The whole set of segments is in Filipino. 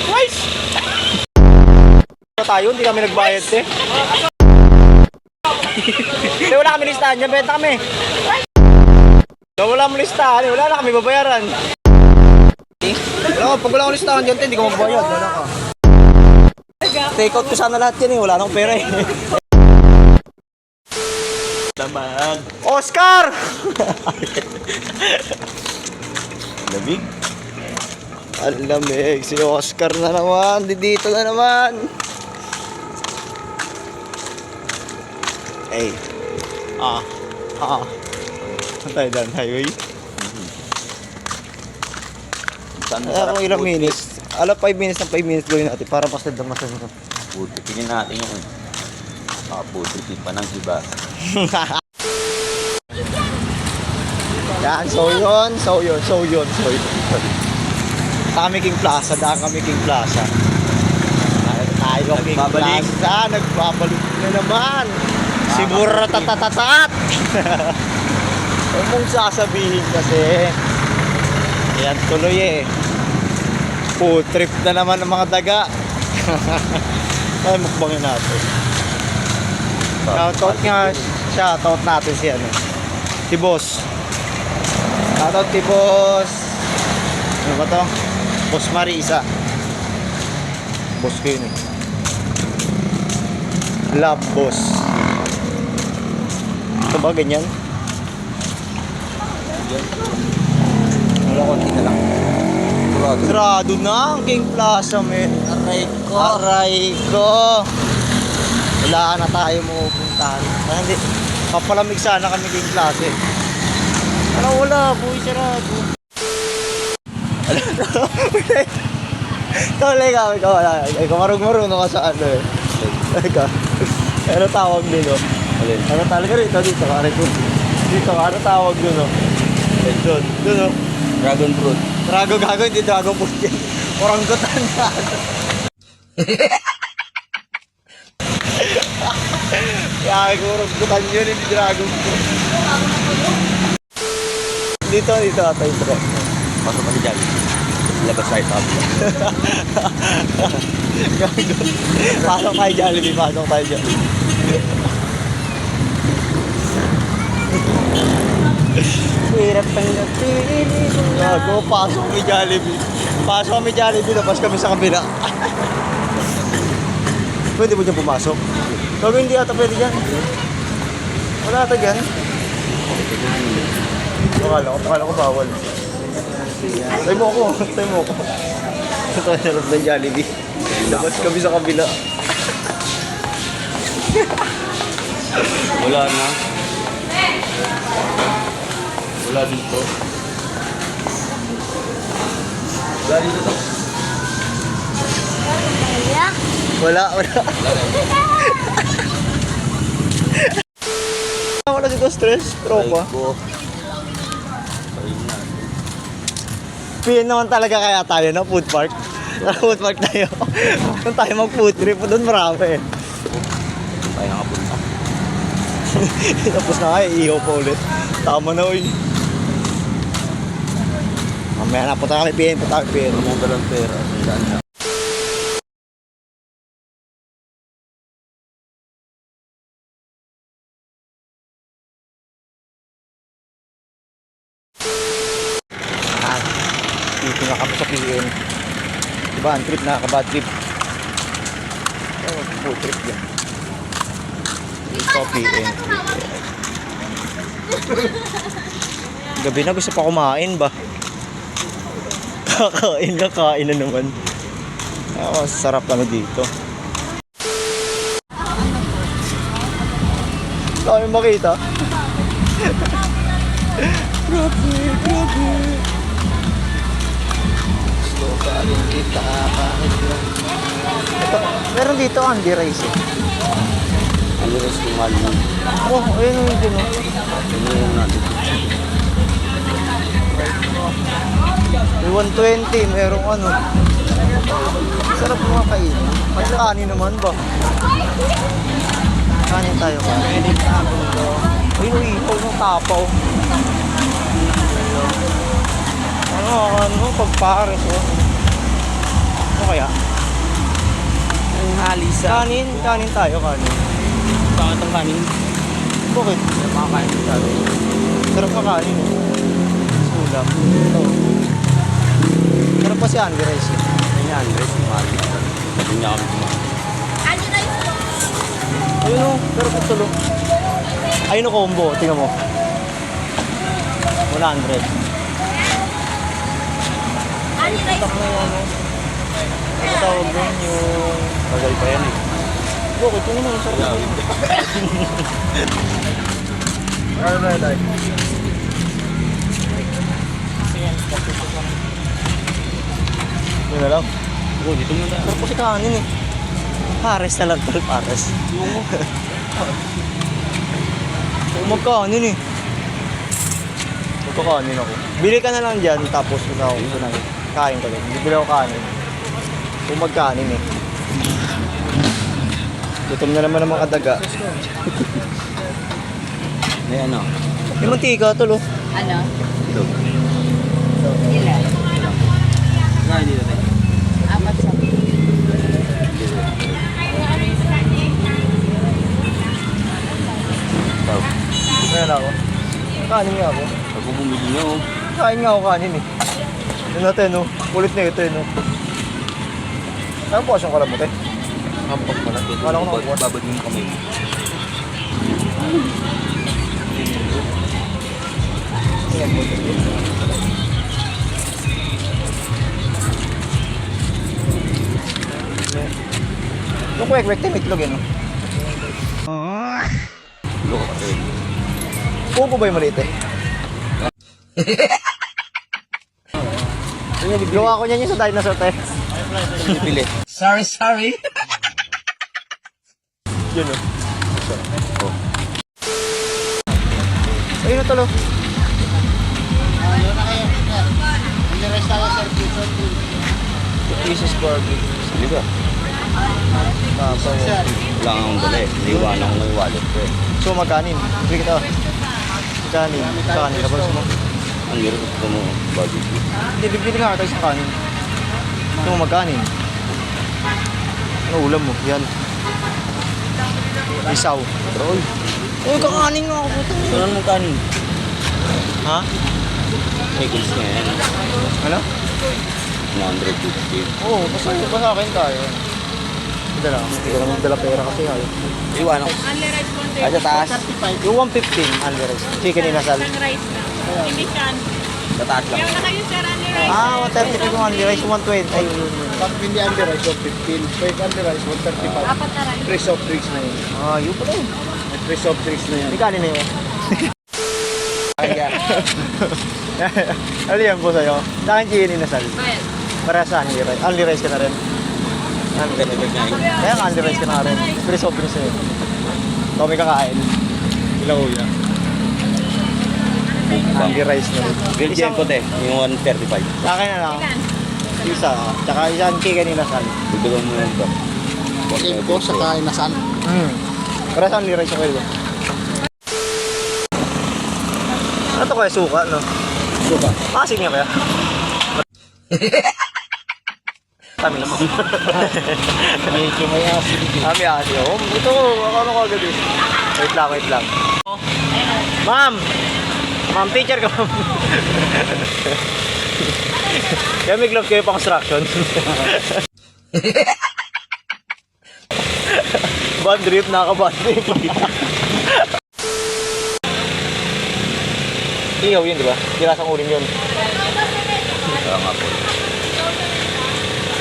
Guys! Tayo, hindi kami nagbayad eh. Hindi, wala kami listahan dyan, benta kami. Wala mo listahan, wala na kami babayaran. Wala, pag wala akong listahan dyan, hindi ko mababayad. Wala ka. Take out ko sana lahat yan eh, wala nang pera eh. Naman. Oscar! Lamig. Ang lamig, si Oscar na naman, dito na naman. Hey. Tayo dyan, highway. Kung ilang minutes? 5 minutes ng 5 minutes gawin natin para pasad lang masarap. Buti, tingin natin yung positive pa ng iba. Yan, so yun. Kami King Plaza, kami King Plaza. Tayo King Plaza, nagbabalik na naman. Si Burra tatatatat. Huwag mong sasabihin kasi. Yan tuloy eh. Food trip na naman ng mga daga. Ay, mukbangin natin. Shoutout natin si si Boss. Shoutout si Boss. Ano ba to? Boss Marisa. Boss ko yun eh. Love Boss. Ito ba ganyan? Wala, konti na lang. Sarado na ang King Plaza, men. Aray ko. Wala na tayo mapupuntahan. Hindi. Papalamig sana kami King Plaza eh. Wala. Buhay sarado. Ikaw marunong ka sa ano eh. Ano tawag din o? Ano talaga rito? Dito ka. Ano tawag dun o? Dun o. Dragon fruit. Hindi dragon fruit yan. Oranggutan na. Kaya oranggutan yun, hindi dragon fruit. Dito atay ito. Pasok kami dyan. Labas tayo tabi. Pasok tayo Jollibee, pasok tayo dyan. Hirap pang napili. Gago, pasok kami Jollibee. Labas kami sa kabila. Pwede mo dyan pumasok? Gago, hindi ata pwede dyan. Wala ata dyan. Akala ko bawal. Tayo mo ako. Ito ang sarap ng Jollibee. Labas kami sa kabila. Wala na. Wala dito. Wala. Wala dito stress, tropa. Piyan naman talaga kaya tayo na food park. Food park tayo. Kung tayo mag food trip, doon marami. Tayo nakapunta. Tapos na kayo, iho pa ulit. Tama na uy. Mamaya na, punta kami piyan. Mga dalang pera. Dito na kami sa PN. Diba, ang trip, nakaka-bad trip. Food trip yan. Dito, PN. Gabi na, gusto pa kumain ba? Kain na naman. Sarap kami dito. Dami makita. Grabe. Kita kahit lang. Ito, meron dito Andy Rice eh. Andy Rice kung mahal mo. Ayun yung dito. Ano yung natin? May 120, merong ano. Sarap mga kainin. May kanin naman ba? Kanin tayo ka. Ayun, ihaw ng tapaw. ano, pagpares, oh. Ano kaya? Ang halisa. Kanin tayo, kanin. Bakit ang kanin? Bakit? Makakain ko tayo. Sarap ka kanin, eh. Sulam. Ito. Sarap pa si Andy Rice, eh. Ganyan, Andres. Mahal. Sabi niya kami kumain. Ayun, oh. Sarap ito, lo. Ayun, oh, combo. Tingnan mo. 100. Tak na yan, oh. Ano tawag doon yung... Tagal pa yan eh. Bakit? Ito naman, sarap. Ay. Yun na lang. Oo, dito muna tayo. Sarap kasi kanin eh. Pares na lang tol, pares. Magkanin eh. Magkakanin ako. Bili ka na lang dyan, tapos kain ka din. Bibili ako kanin. Kung magkanin eh. Gutom na naman ang mga kadaga. May ano? Yung mantika tol oh. Ano? Ito. Ilan? Kain dito tayo. Apat sa Ito. Ayan ako. Kanin nga ako. Pag bumili niyo, Kain nga ako kanin eh. Yun natin oh. Kulit na ito eh no. Ano po asyong kalamot eh? kampak mo lang. Wala ko nakukuha. Babad yung kamay mo. Yung kwek-kwek, timitlog yun. Gulo ka kasi. Pugo ba yung maliit eh? Gawa ko niyan yung sa dinosaur tayo. Bibili. Sorry. Yun o. Oh. Ayun na talo. Pieces barbecue. Sige ka. Tapos. Wala nga akong dala eh. Naiwanan ko ng wallet ko eh. So magkanin. Bigyan kita. Kanin. Kanin. Tapos mo. Ang hirap ito mo, barbecue. Hindi, bibili nga tayo sa kanin. Ito mo magkanin. Ano ulam mo? Yan. Isaw. Troy. Uy, kakanin nga ako puto. Saan mong kanin? Ha? Pickles nga yan. Ano? 150. Oo, basta sa akin tayo. Dala, hindi ko naman dala pera kasi ayaw. Iwanan ko. Only rice one Ah, sa taas. Yung 115, only rice. Chicken inasal. rice na. Hindi siyan. Sa taas lang. Meron na kayo sir, only rice. Ah, 135 yung only rice, 120. Ay, Pag hindi under rice, 115. Pag under rice, 135. Apat na rice. Free soft drinks na yun. ah, yun pala yun. Free soft drinks na yan. May kanin na yun. Kaya, Ano yan po sa'yo? Sa akin chicken inasal. Well, Para sa only rice. Only rice ka na rin. Pinipig nga yun. Kaya nga only rice ka na rin. Free soft drinks na yun. Ikaw may kakain. ilang uya. Only rice na rin. Grilled yan ko te. Yung 135. Sa akin na lang. Isa. Tsaka isang chicken inasal. Bigyan mo yung ito. Same ko sa kainasan. Para sa only rice ako yun. Ano to kaya? Suka, no? Suka. Pasig niya kaya? Tami naman. Medyo may acidity. Kami ate. Oh, ito, ano ko agad eh. Wait lang. Ma'am! Ma'am, teacher ka ma'am. Kaya may glove kayo pang construction. Bad trip, nakaka-bad trip. Ihaw yun, di ba? Dirasang uling yun. Kaya nga po.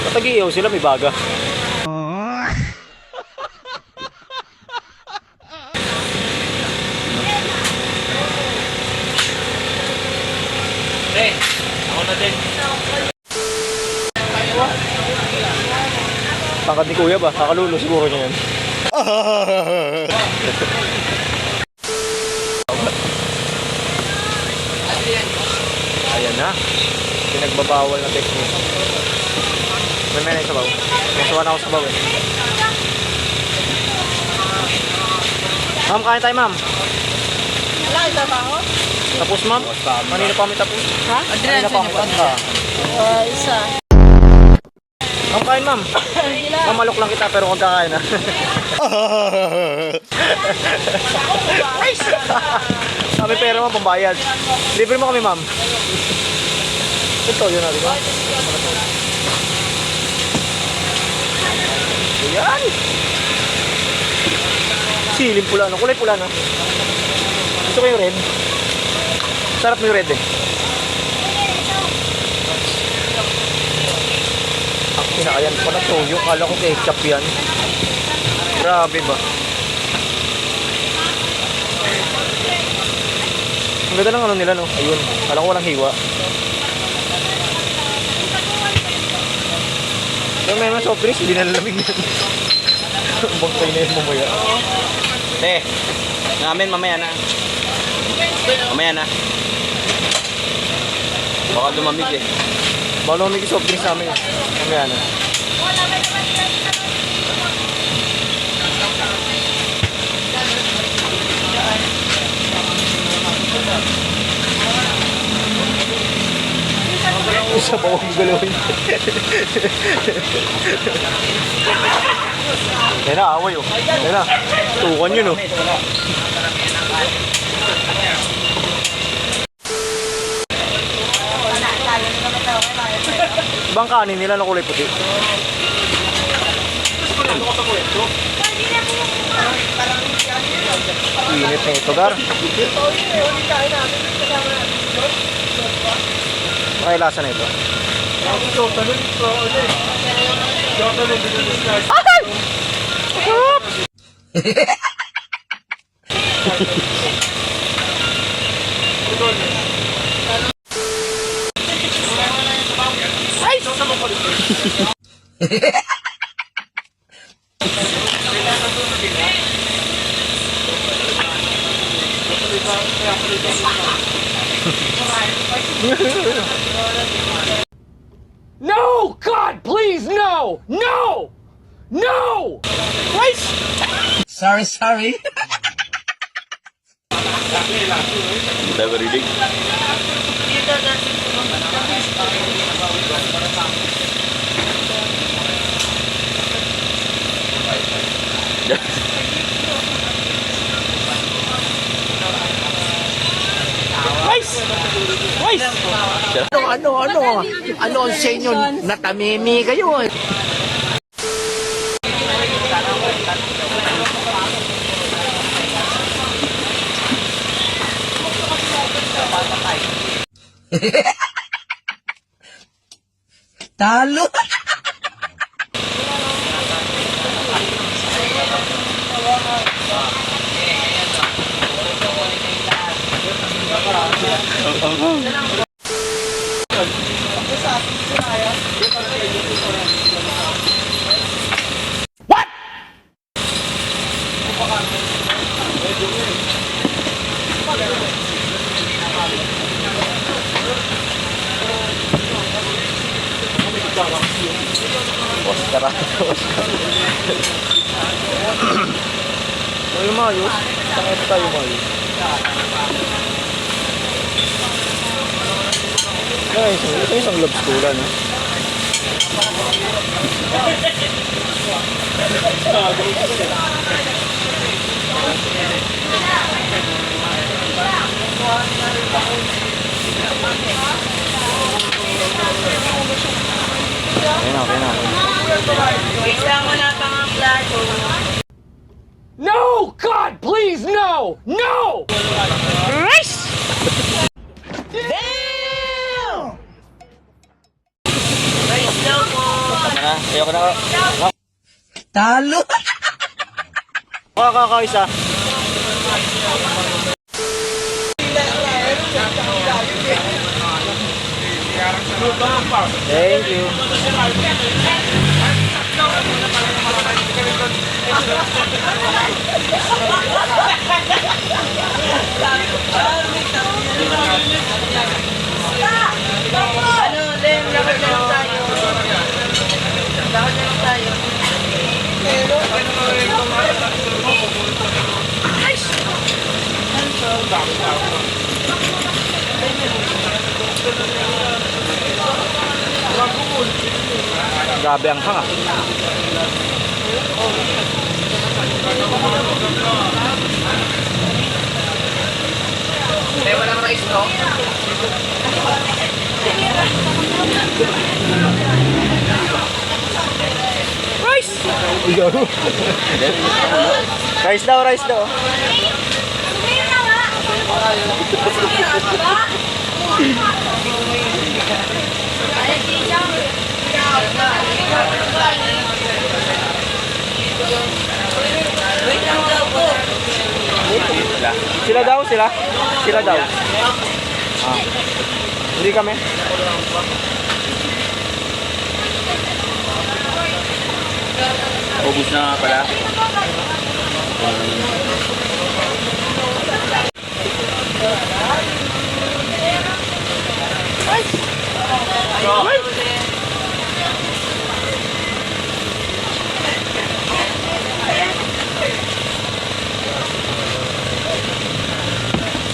Kapag ihaw sila, may baga. Ako na din. Pangkat ni Kuya ba? Kakalulo siguro niya yan. Ayan na. Pinagbabawal na technique. May na yung sabaw. Nasuwan ako sa sabaw eh. Ma'am, kain tayo ma'am. wala, isa pa ako. Tapos ma'am? Kanina pa kami tapos. Ha? Kanina pa kami tapos. Isa. Ang kain ma'am. Mamalok lang kita pero kung kakain na. Kami pera mo pambayad. Libre mo kami ma'am. Ito yun natin ba? Ayan. Silim pula no. Kulay pula no. Gusto ko yung red. Sarap mo yung red eh. Ang kinakayan ko na to. Yung kala ko ketchup yan. Grabe ba? Ang ganda ng ano nila no. Ayun. Kala ko walang hiwa. Yung may mga soft drinks, hindi nalalamig yan. Bangkay na yun mamaya. Namin mamaya na. Mamaya na. Baka lumamig eh. Baka lumamig yung soft drinks namin. Mamaya na. Isa pa huwag galawin. Yan na, away oh. Yan na, tukan yun oh. Ibang kanin nila na kulay puti. Init na ito, Gar. Ay, lasa na ito. No! God, please, no! No! No! Rice! Sorry. Hindi tayo marinig. Ano ang sa inyo? Natamimi kayo eh. Talo! What? Oscar. Ay, mayos. Tangit tayo mayos. Guys, ito isang lobs tulan. Okay na. Bigla mo na pang ang plato. No! God, please, no! No! Rice! Rice daw po. Tama na. Ayoko na. Talo! Kakakaisa. Thank you. Ano, Lem, lakad na lang tayo. Lakad na lang tayo. Rice! Grabe ang hanga. Eh, walang rice, no? Rice daw, rice daw. Sila daw, sila. Sila daw. Ah. Hindi kami. Ubus na nga pala.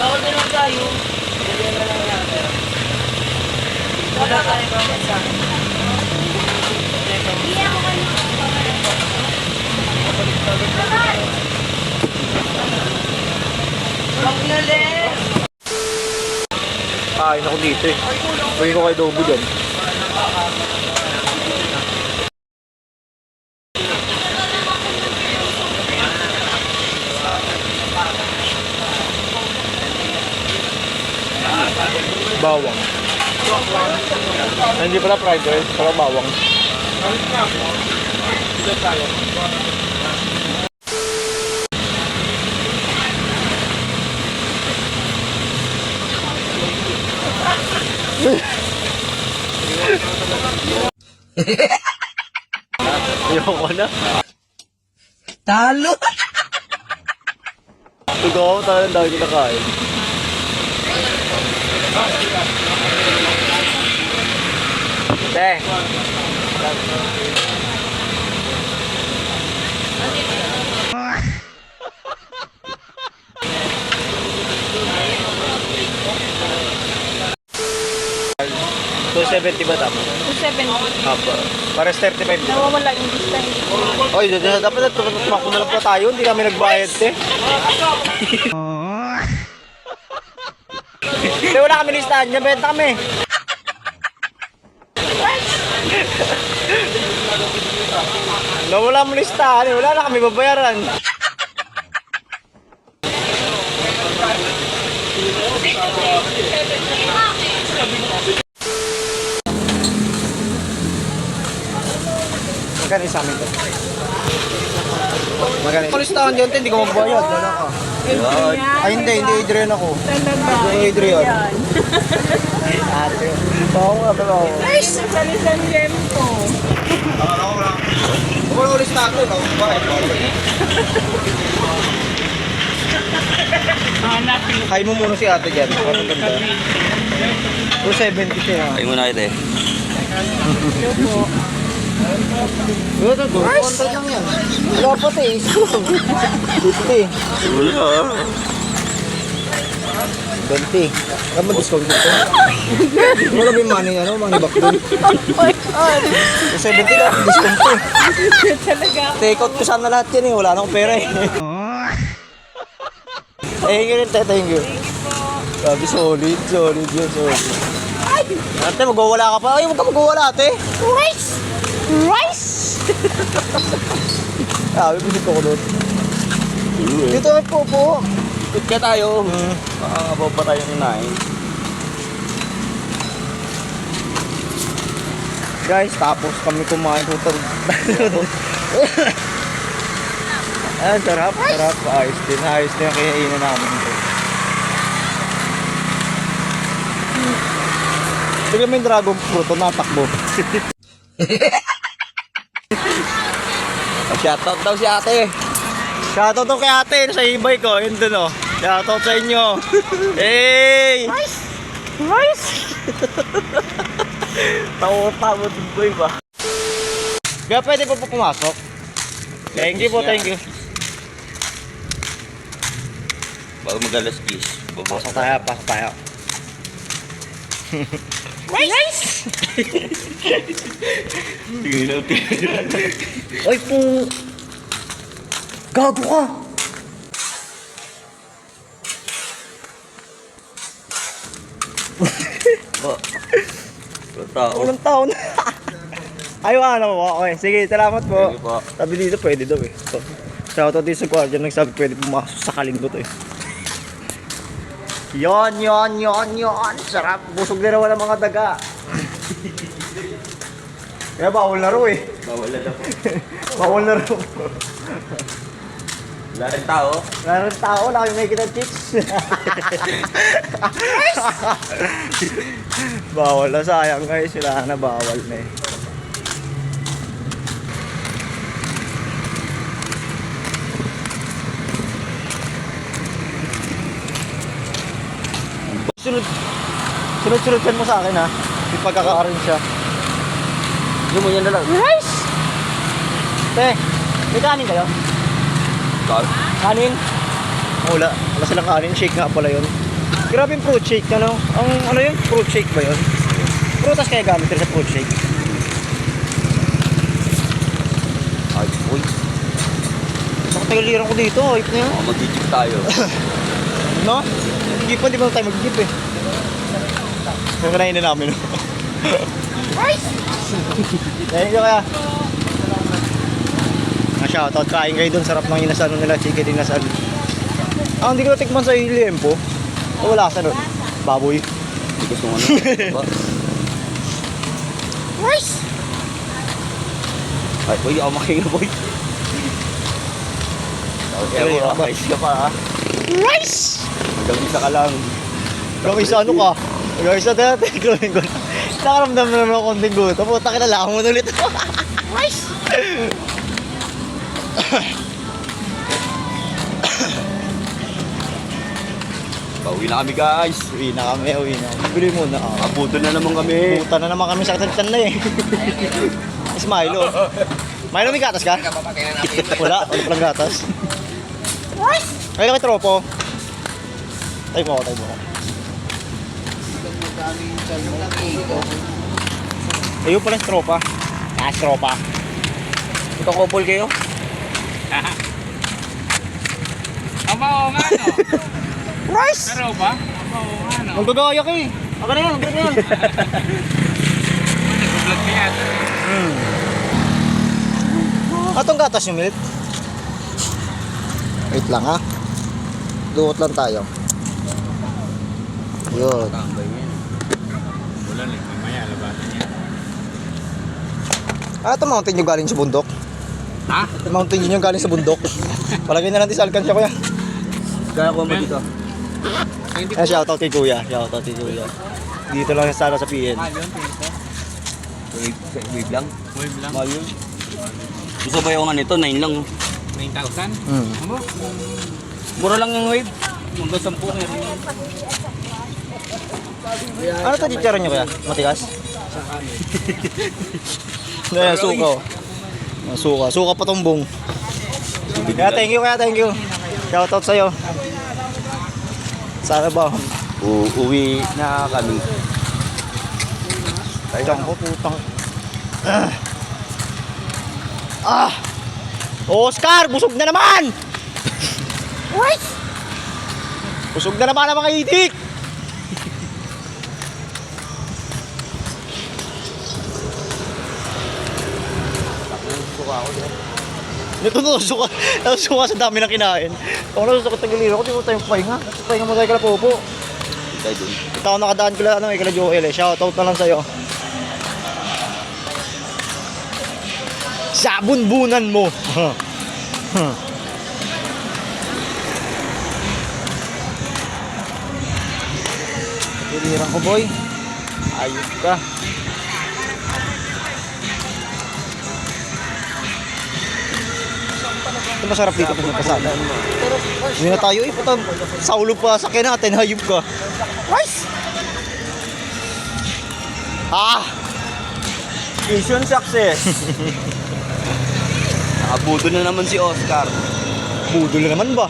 Bawal na lang tayo. Wala tayo pamasa. Magnalit! Kain ako dito eh. Uwi ko kay Dobo dyan. Bawang. Hindi pala fried rice, pala bawang. Ayoko na. Talo! Tugaw ako talagang dahil kinakain. Te. $270 ba tama? 270. Apa. Pares 35 dito. Nawawala yung lista. Oy, dapat tumakbo na lang pa tayo. Hindi kami nagbayad, te. Te, wala kami listahan niya. Benta kami. No, wala mo listahan. Wala na kami babayaran. Magkano sa amin to? Magkano? Kung listahan dyan, te, hindi ko magbayad. Wala ka. Ay, hindi Adrian ako. Hindi Adrian. Ate. Bawa nga, bawa. Ay, salisan lempo. Kung wala listahan to, no? Bakit? Kain mo muna si ate dyan. Parang ganda. 270 siya. Kain muna kita eh. Ito, 200 lang yan. Wala pa, te. 50. Wala. 20. Kaya mo discount dito? Wala ba yung money back doon? 70 lang, discount to. Take out ko sana lahat yan eh, wala na akong pera eh. Thank you rin, thank you. Sabi solid yun, solid. Ate, magwawala ka pa. Ay, huwag ka magwawala, ate. Rice! Sabi, pisit ko doon. Dito ay po. Ikot ka tayo. Makakabaw pa tayo ninain. Guys, tapos kami kumain po ito. Ayan, sarap. Ayos din ang kinainan namin ito. Bigyan mo yung dragon fruit, natakbo. Shoutout daw si ate. Shoutout daw kay ate sa ibay ko. Yun dun oh. Shoutout sa inyo. Hey! Rice! Tawa-tawa din boy ba? Kaya pwede po pumasok. Thank you po, thank you. Bago mag-alas 10. Pasok tayo. Ay po! Gago ka! Tao. Walang taon. Ay, ano po? Okay, sige, salamat po. Sige po. Sabi dito, pwede daw eh. So, shoutout din sa guardian, nagsabi pwede pumasok sa kalingkot eh. Yon. Sarap. Busog din naman ang mga daga. Kaya bawal na ro eh. Bawal na po. Bawal na ro. Wala rin tao. Meron tao, laki may kita chicks. Bawal na, sayang guys. Sila na bawal na eh. Sunod-sunod mo sa akin ha. Yung pagkaka-arrange siya. Yung mo yan na lang. Rice! Te, may kanin kayo? Kanin? Wala. Wala silang kanin. Shake nga pala yun. Grabe yung fruit shake. Ano? Ang ano yun? Fruit shake ba yun? Prutas kaya gamit rin sa fruit shake. Ay, uy. Nakatagaliran ko dito. Hype na yun. Mag-jeep tayo. No? Hindi pa, di ba tayo mag-jeep eh. Yung kanainin namin. Rice! Thank you kaya. Shoutout, kain kayo dun. Sarap ng inasal nila. Chicken inasal. Ah, hindi ko natikman sa Iliempo. Wala sa nun. Baboy. Hindi gusto mo ano. Ba? Rice! Ay, uy, ako makinga, boy. Okay, Ay, rice ka pa, ha? Rice! Hanggang isa ka lang. Yung isa ano ka? Yung isa dati, growing ko. Nakaramdam na naman ako konting guto. Puta, kinala mo ulit. Rice! Pauwi na kami, guys. Uwi na kami. Bili muna ako. Abuto na naman kami. Puta na naman kami sa katan na eh. Is Milo. Milo, may gatas ka? Wala palang gatas. Ay, kay tropo. Tayo mo ako. Ayun pala yung tropa. Tropa. Ito couple kayo? Aba, oo nga, no? Rice! Pero ba? Aba, oo nga, no? Magagaya ka eh. Aga na yan, aga na yan. Nag-vlog ka yan. Atong gatas yung milk. Wait lang ha. Duot lang tayo. Yun. Tambay yan. Wala lang, mamaya, labasan niya. Ah, ito mountain yung galing sa bundok. Ha? Mountain yun yung galing sa bundok. Palagay na lang sa alkansya ko yan. Kaya ko ba dito? Ay, shoutout kay Kuya. Shoutout kay Kuya. Dito lang sana sa PN. Wave lang. Wave lang. Mahal yun. Gusto ba yung ano ito? 9 lang. 9,000? Ano? Mura lang yung wave. Hanggang 10 nga rin. Ano to chicharon nyo kaya? Matigas? Hindi, suka oh. Suka patumbong. Kaya thank you. Shoutout sa'yo. Sana ba? Uuwi na kami. Tayang ko putang. Oscar, busog na naman! What? Busog na naman ang mga itik! Natusuka sa dami ng kinain. Kung nasusukot ng giliro ko, di mo tayong pahinga. Pahinga mo tayo kala Popo. Tayo dun. Ito ako nakadaan kala Joel eh. Shoutout na lang sa'yo. Sabunbunan mo. Giliran ko boy. Ayos ka. Ito masarap dito kung napasada. Hindi na tayo eh. Puta, sa ulo pa sakyan natin. Hayop ka. Rice! Mission success! Nakabudo na naman si Oscar. Budol na naman ba?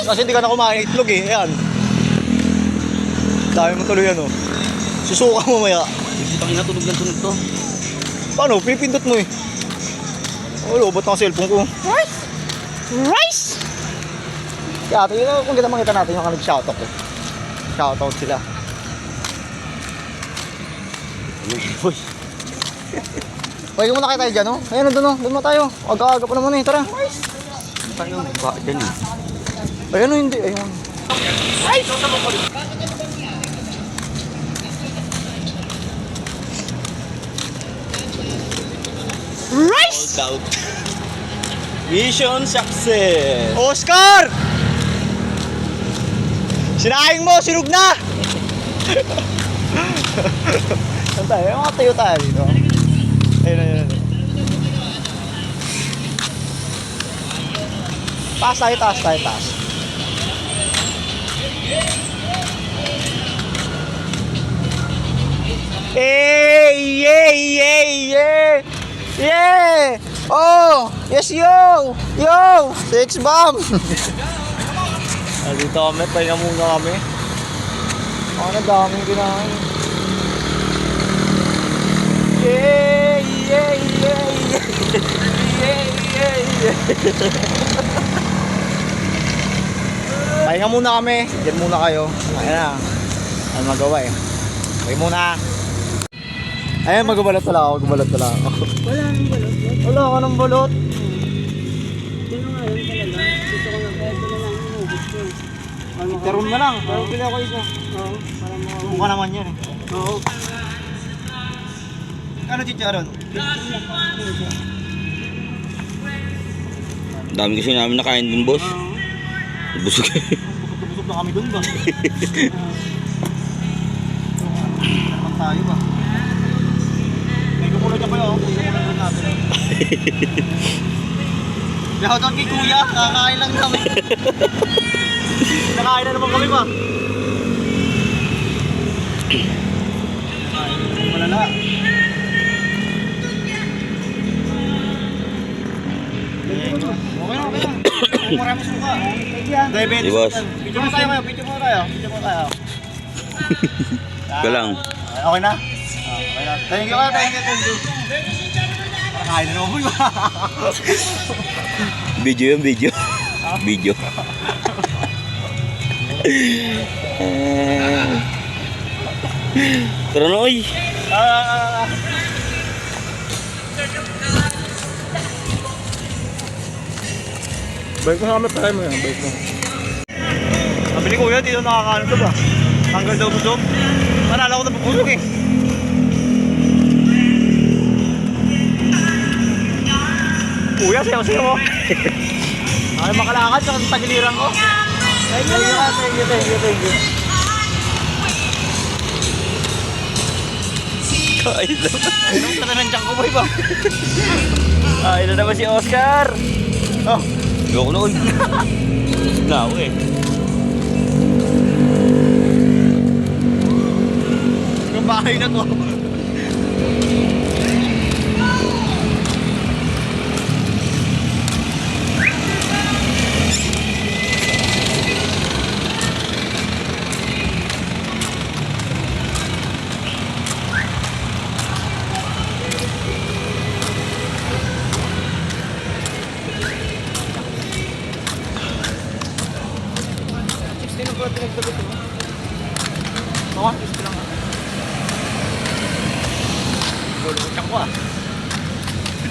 Kasi hindi ka na kumain ng itlog eh. Ayan. Dami mo tuloy ano. Susuka mo maya. Tangin na, tunog ng tunog to. Paano? Pinipindot mo eh. Oh, lobot ng cellphone ko. Rice! Rice! Kaya ito, yun kung kita makita natin yung nag-shoutout ko. Shoutout sila. Boy. Pwede muna kayo tayo dyan, oh. Ayan, doon, oh. Doon mo tayo. Aga-aga pa naman eh. Tara. Tayo, ba dyan eh. Ayan, oh, hindi. Ayun. Rice! Sold out. Mission success! Oscar! Sinaing mo, sinug na! Saan tayo? Mga tayo tayo dito. Ayun, ayun, ayun. Taas tayo, taas tayo, taas. Hey, yeah, yeah, yeah! Yeah! Oh! Yes, yo! Yo! Six bomb! Dito kami, pahinga muna kami. Ang daming kinain. Yeah! Yeah! Yeah! Yeah! Yeah! Yeah! Pahinga muna kami. Diyan muna kayo. Ayan na. Ano magawa eh. Pahinga muna. Ayan, magbabalot pala ako. Magbabalot pala ako. Wala nang balot. Wala ka ng balot. Sino nga yun talaga? Gusto ko na kaya ito na lang inubos ko. Ano ka? Teron na lang. Pero pili ako isa. Oo, para mo. Mukha naman yan eh. Oo. Ano chicharon? Dami kasi namin nakain dun, boss. Busog. Busog na kami dun ba? Naman tayo ba? May kukulot ako yun. Kukulot natin. Shoutout kay kuya. Kakain lang namin. Nakain na naman kami ba? Malala. Okay na, okay na. Marami suka. Diabetes. Di, boss. Video mo tayo kayo, video mo tayo. Video mo tayo. Ka lang. Okay na? Okay na. Thank you, thank you, thank you. Parang kain na naman ba? Video yung video. Video. Tara na, oy. Balik mo sa kami, try mo yan. Balik mo. Sabi ni kuya, dito nakakaano to ba? Tanggal daw busog. Manala ko na bubusog eh. Kuya, sayo-sayo mo. Ay, makalakad sa tagiliran ko. Thank you, thank you, thank you, thank you. Kain lang. Anong tananandyan ko, boy ba? Kain na naman si Oscar. Oh, Gawin ko na, oy. Na ako eh. yung bahay na to.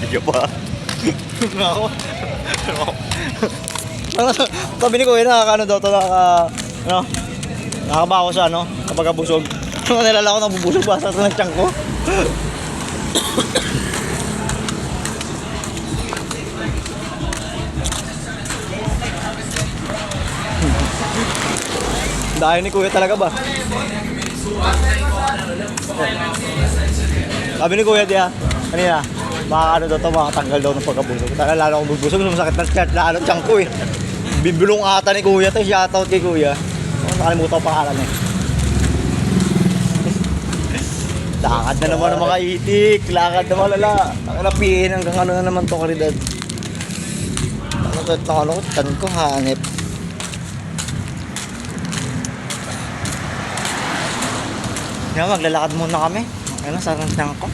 Video pa. Ako. Sabi ni Kuya, nakakaano daw ito, nakakabaho sa ano, kapag busog. Nalala ko nabubusog ba sa ng tiyan ko. Dahil ni Kuya talaga ba? Sabi ni Kuya diya, kanina, ano daw ito, makatanggal daw ng pagkabusog. Lalo akong bubusog, sumasakit na chat na tiyan ko eh. Bibilong ata ni Kuya ito, shoutout kay Kuya. Nakalimutan ko pangalan eh. Lakad na naman ng mga itik, lakad na malala. Nakalapihin hanggang ano na naman ito kalidad. Ano ko, tan ko hanip. Nga, maglalakad muna kami. Ano, sarang siyang ko.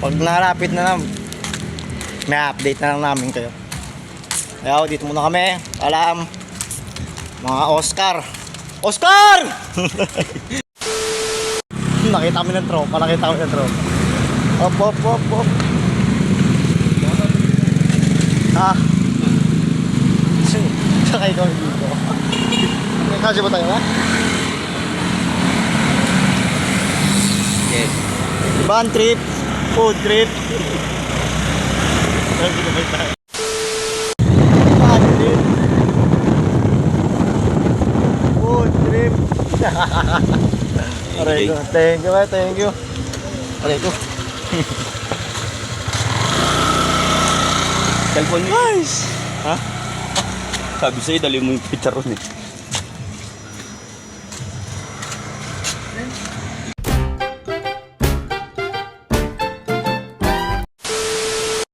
Pag narapit na lang, may update na lang namin kayo. Kaya dito muna kami. Alam, mga Oscar. Oscar! Nakita kami ng tropa. Op. Ha? Sakay kami dito. May kasi ba tayo, ha? Yes. Van trip, food trip. Van trip. Food trip. Aray ko, thank you. Aray ko. Cellphone mo. Guys! Ha? Sabi sa'yo, dali mo yung picture ron eh.